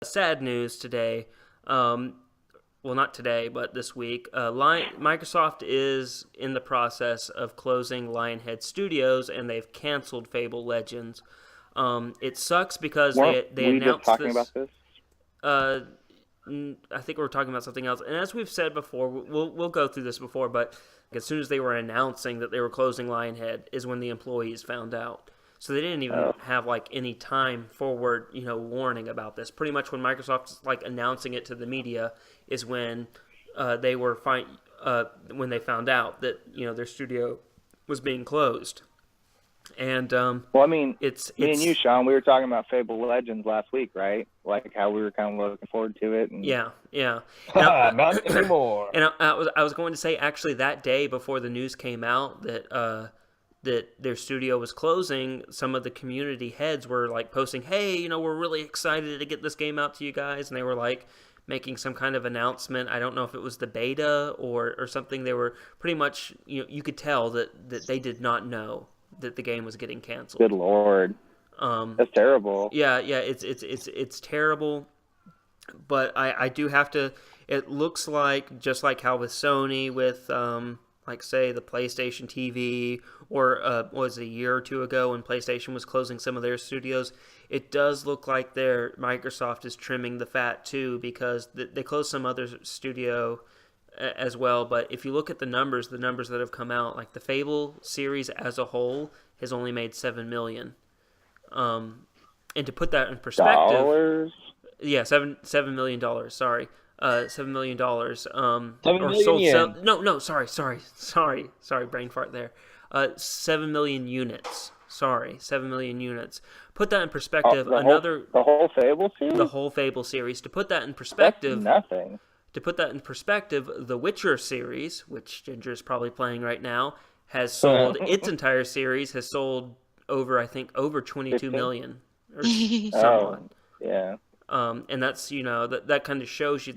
Sad news today. Well, not today, but this week. Microsoft is in the process of closing LionHead Studios, and they've canceled Fable Legends. It sucks because Weren't they we just announced talking about this. this? Uh, I think we are talking about something else. And as we've said before, we'll go through this before, but as soon as they were announcing that they were closing Lionhead is when the employees found out. So they didn't even Oh, have like any time forward, warning about this. Pretty much when Microsoft's like announcing it to the media is when they were when they found out that their studio was being closed. And well, I mean, me and you, it's Sean, we were talking about Fable Legends last week, right? Like how we were kind of looking forward to it, and yeah. And Not anymore. I was going to say actually that day before the news came out that their studio was closing, some of the community heads were like posting, "Hey, we're really excited to get this game out to you guys," and they were like making some kind of announcement. I don't know if it was the beta or something. They were pretty much you could tell that they did not know that the game was getting good canceled. lord, Um, that's terrible. yeah, it's terrible, but I do have to. It looks like just like how with Sony with like say the PlayStation TV or was it a year or two ago when PlayStation was closing some of their studios. It does look like their Microsoft is trimming the fat too because they closed some other studio as well. But if you look at the numbers that have come out, like the Fable series as a whole has only made 7 million. And to put that in perspective, Dollars? yeah, $7 million. Sorry, $7 million. Seven Or million sold. yen. No. Sorry. Brain fart there. 7 million units. Sorry, 7 million units. Put that in perspective. The whole Fable The series? whole Fable series. To put that in That's perspective, nothing. the Witcher series, which Ginger is probably playing right now, has sold its entire series has sold over I think over 22 15? million or some Oh, odd. yeah. And that's that kind of shows you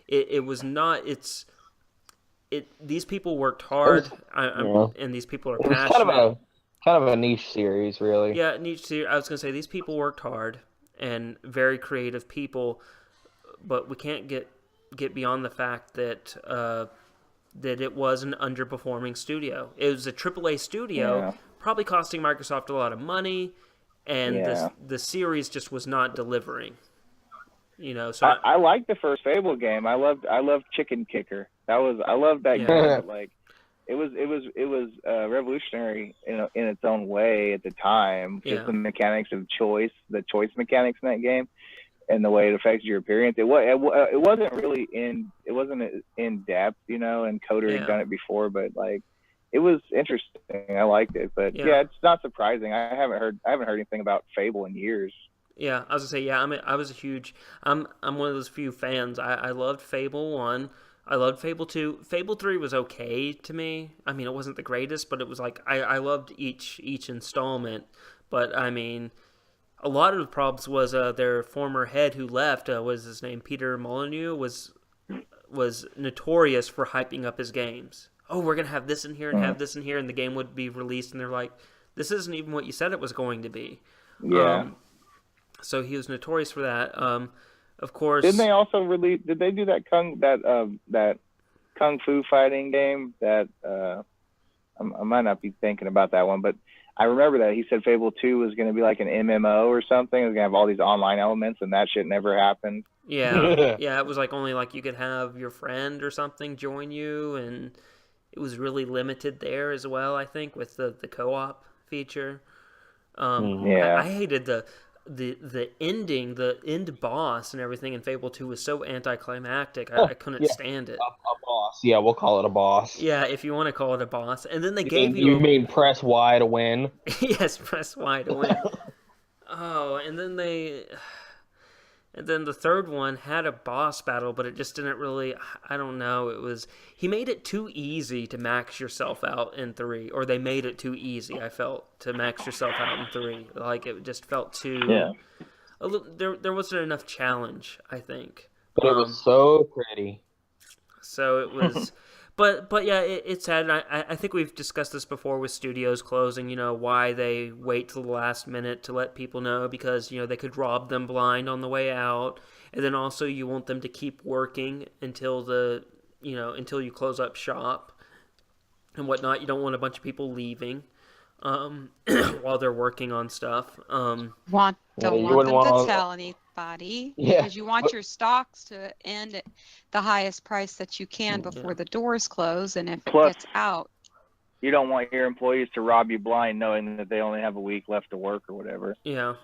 it was not these people worked It was, hard. yeah. And these people are It was kind of passionate. a niche series, really. Yeah, I was gonna say these people worked hard and very creative people, but we can't get beyond the fact that it was an underperforming studio. It was a AAA studio, Yeah. probably costing Microsoft a lot of money, and Yeah. the series just was not delivering. So I liked the first Fable game. I loved Chicken Kicker. I loved that yeah, game, but like it was revolutionary in its own way at the time. Just yeah, the mechanics of choice, the choice mechanics in that game, and the way it affects your appearance. It wasn't really it wasn't in depth, and Coder had yeah, done it before, but like it was interesting. I liked it, but yeah, yeah, it's not surprising. I haven't heard anything about Fable in years. yeah. I was gonna say yeah. I was a huge. I'm one of those few fans. I loved Fable 1. I loved Fable 2. Fable 3 was okay to me. I mean, it wasn't the greatest, but it was like I loved each installment. But I mean, a lot of the problems was their former head who left. Was his name Peter Molyneux was notorious for hyping up his games. Oh, we're gonna have this in here and Mm. have this in here, and the game would be released, and they're like, this isn't even what you said it was going to be. Yeah. Um, so he was notorious for that. Of Didn't course, they also release? Did they do that kung fu fighting game that I might not be thinking about that one, but I remember that he said Fable 2 was going to be like an MMO or something. It was going to have all these online elements, and that shit never happened. yeah, it was like only like you could have your friend or something join you, and it was really limited there as well. I think with the co-op feature. Mhm. Yeah. I hated the ending, the end boss and everything in Fable 2 was so anticlimactic. I couldn't Yeah, stand it. a boss. Yeah, we'll call it a boss. Yeah, if you want to call it a boss. And then they You gave mean you you mean press Y to win? yes, press Y to win. Oh, and then the third one had a boss battle, but it just didn't really. I don't know. He made it too easy to max yourself out in 3, or they made it too easy. I felt to max yourself out in 3. Like it just felt Yeah. too. There wasn't enough challenge. I think. But it was so pretty. So it was, But yeah, it's sad. And I think we've discussed this before with studios closing, why they wait till the last minute to let people know, because, they could rob them blind on the way out. And then also you want them to keep working until until you close up shop and whatnot. You don't want a bunch of people leaving while they're working on stuff. Don't want them to tell anybody, because you want your stocks to end at the highest price that you can before the doors close, and if it gets out. You don't want your employees to rob you blind knowing that they only have a week left to work or whatever. Yeah.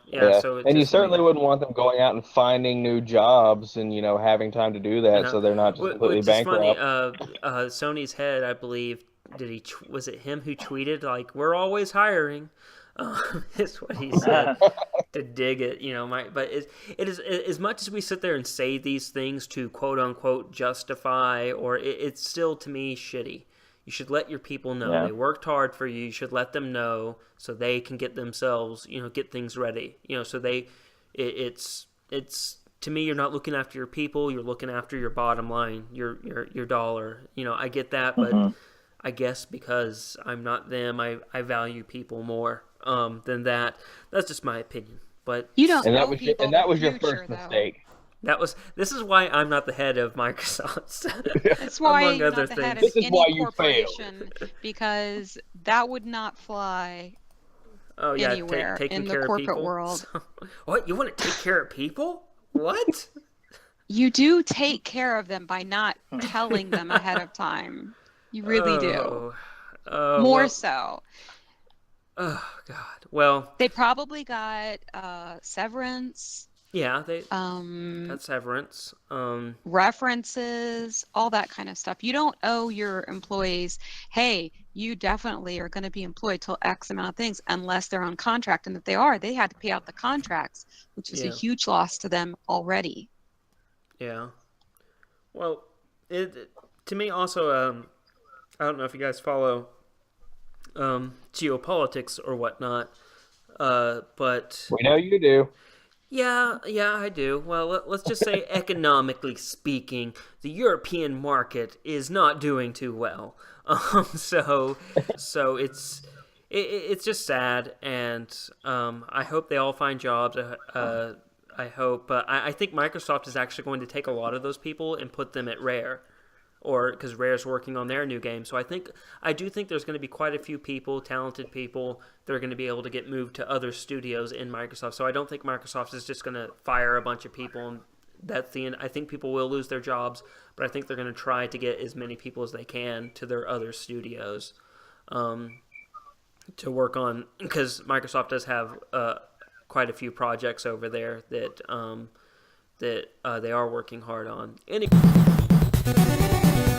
So and you certainly wouldn't want them going out and finding new jobs and, having time to do that, so they're not just completely bankrupt. Funny, Sony's head, I believe, was it him who tweeted, like, "We're always hiring"? Is what he said. To dig it, but it is, as much as we sit there and say these things to quote unquote justify, or it's still, to me, shitty. You should let your people know they worked hard for you. You should let them know so they can get themselves, get things ready. So it's to me, you're not looking after your people. You're looking after your bottom line, your dollar. I get that, but I guess because I'm not them, I value people more than that. That's just my opinion. But you don't. And that was your first mistake. This is why I'm not the head of Microsoft. That's why you're not the head of any corporation, because that would not fly anywhere in the corporate world. What? You want to take care of people? What? You do take care of them by not telling them ahead of time. You really do. More so. Oh, God. Well, they probably got severance. Yeah, they got severance. References, all that kind of stuff. You don't owe your employees, hey, you definitely are going to be employed till X amount of things, unless they're on contract. And if they are, they had to pay out the contracts, which is a huge loss to them already. Yeah. Well, to me also, I don't know if you guys follow geopolitics or whatnot, but we know you do. Yeah, I do. Well, let's just say economically speaking, the European market is not doing too well. So it's just sad, and I hope they all find jobs. I hope. I think Microsoft is actually going to take a lot of those people and put them at Rare, or because Rare's working on their new game. So I do think there's going to be quite a few people, talented people, that are going to be able to get moved to other studios in Microsoft. So I don't think Microsoft is just going to fire a bunch of people, and that's the end. I think people will lose their jobs, but I think they're going to try to get as many people as they can to their other studios to work on, because Microsoft does have quite a few projects over there that they are working hard on.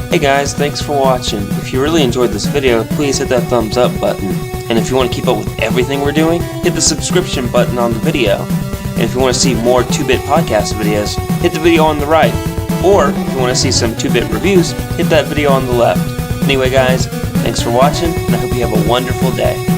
Hey guys, thanks for watching. If you really enjoyed this video, please hit that thumbs up button. And if you want to keep up with everything we're doing, hit the subscription button on the video. And if you want to see more 2-Bit podcast videos, hit the video on the right. Or if you want to see some 2-Bit reviews, hit that video on the left. Anyway guys, thanks for watching, and I hope you have a wonderful day.